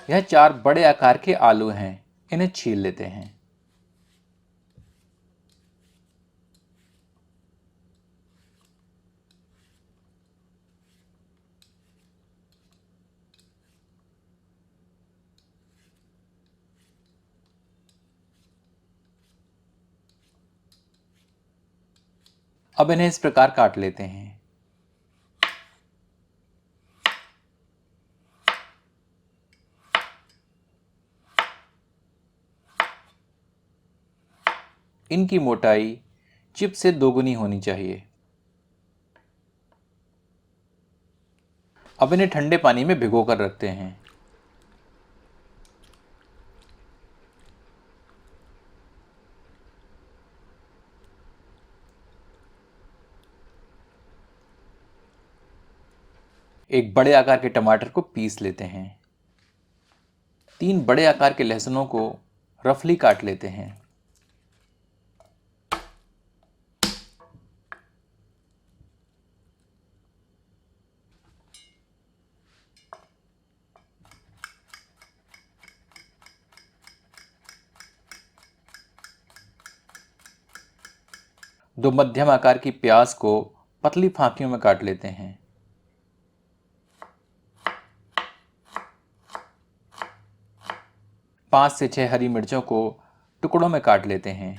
यह 4 बड़े आकार के आलू हैं, इन्हें छील लेते हैं। अब इन्हें इस प्रकार काट लेते हैं। इनकी मोटाई चिप से दोगुनी होनी चाहिए। अब इन्हें ठंडे पानी में भिगो कर रखते हैं। एक बड़े आकार के टमाटर को पीस लेते हैं। 3 बड़े आकार के लहसुनों को रफली काट लेते हैं। दो मध्यम आकार की प्याज को पतली फांकियों में काट लेते हैं। पांच से 6 हरी मिर्चों को टुकड़ों में काट लेते हैं।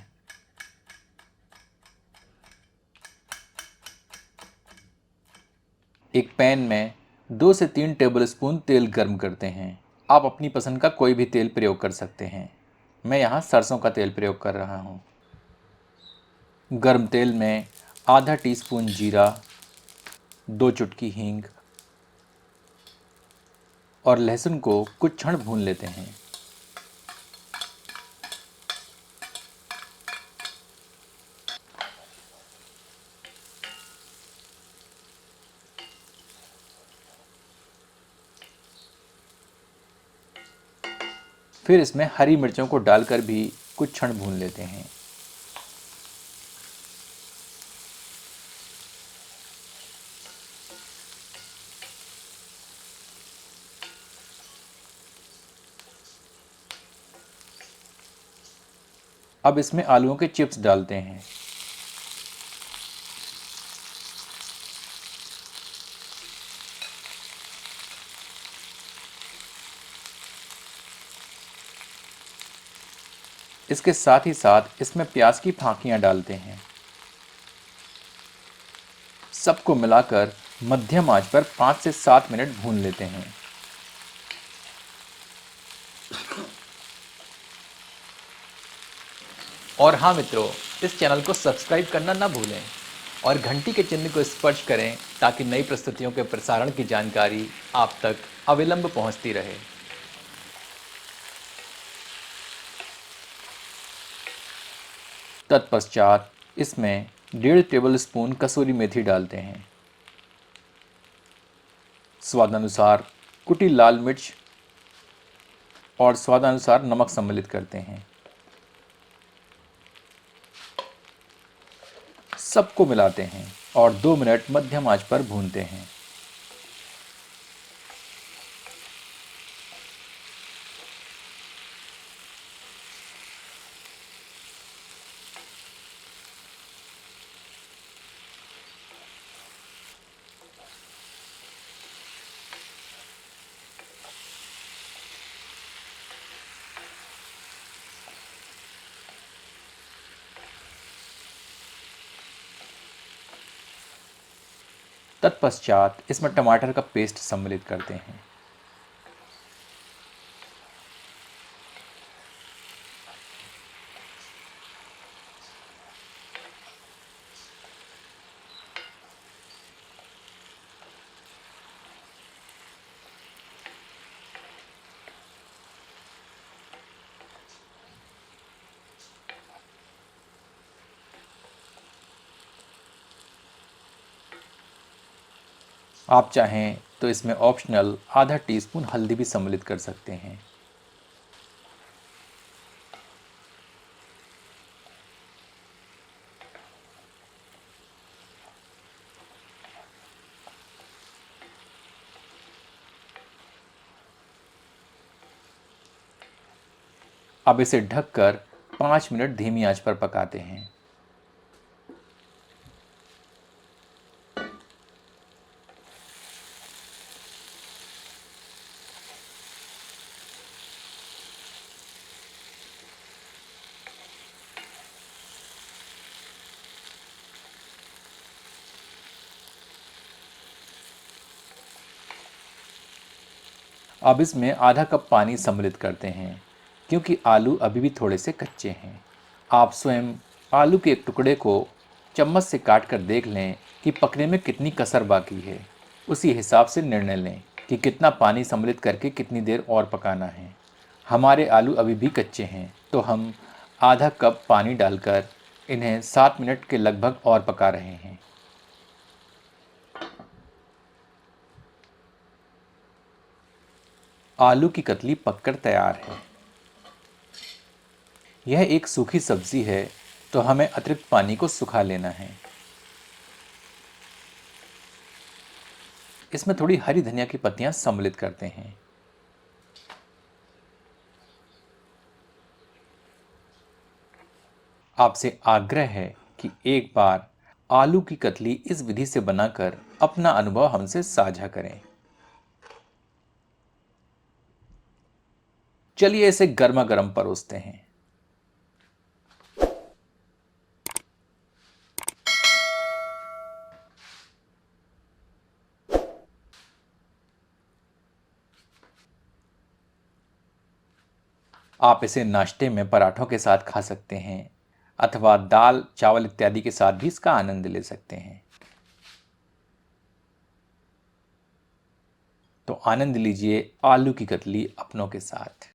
एक पैन में 2 से 3 टेबलस्पून तेल गर्म करते हैं। आप अपनी पसंद का कोई भी तेल प्रयोग कर सकते हैं। मैं यहाँ सरसों का तेल प्रयोग कर रहा हूँ। गर्म तेल में आधा टीस्पून जीरा, 2 चुटकी हींग और लहसुन को कुछ क्षण भून लेते हैं। फिर इसमें हरी मिर्चों को डालकर भी कुछ क्षण भून लेते हैं। अब इसमें आलूओं के चिप्स डालते हैं। इसके साथ ही साथ इसमें प्याज की फांकियां डालते हैं। सबको मिलाकर मध्यम आंच पर 5 से 7 मिनट भून लेते हैं। और हाँ मित्रों, इस चैनल को सब्सक्राइब करना ना भूलें और घंटी के चिन्ह को स्पर्श करें ताकि नई प्रस्तुतियों के प्रसारण की जानकारी आप तक अविलंब पहुंचती रहे। तत्पश्चात इसमें 1.5 टेबलस्पून कसूरी मेथी डालते हैं। स्वादानुसार कुटी लाल मिर्च और स्वादानुसार नमक सम्मिलित करते हैं। सबको मिलाते हैं और 2 मिनट मध्यम आंच पर भूनते हैं। तत्पश्चात इसमें टमाटर का पेस्ट सम्मिलित करते हैं। आप चाहें तो इसमें ऑप्शनल आधा टीस्पून हल्दी भी सम्मिलित कर सकते हैं। अब इसे ढककर 5 मिनट धीमी आंच पर पकाते हैं। अब इसमें आधा कप पानी सम्मिलित करते हैं, क्योंकि आलू अभी भी थोड़े से कच्चे हैं। आप स्वयं आलू के एक टुकड़े को चम्मच से काट कर देख लें कि पकने में कितनी कसर बाकी है। उसी हिसाब से निर्णय लें कि कितना पानी सम्मिलित करके कितनी देर और पकाना है। हमारे आलू अभी भी कच्चे हैं, तो हम आधा कप पानी डालकर इन्हें 7 मिनट के लगभग और पका रहे हैं। आलू की कतली पककर तैयार है। यह एक सूखी सब्जी है, तो हमें अतिरिक्त पानी को सुखा लेना है। इसमें थोड़ी हरी धनिया की पत्तियां सम्मिलित करते हैं। आपसे आग्रह है कि एक बार आलू की कतली इस विधि से बनाकर अपना अनुभव हमसे साझा करें। चलिए इसे गर्मा गर्म परोसते हैं। आप इसे नाश्ते में पराठों के साथ खा सकते हैं, अथवा दाल चावल इत्यादि के साथ भी इसका आनंद ले सकते हैं। तो आनंद लीजिए आलू की कतली अपनों के साथ।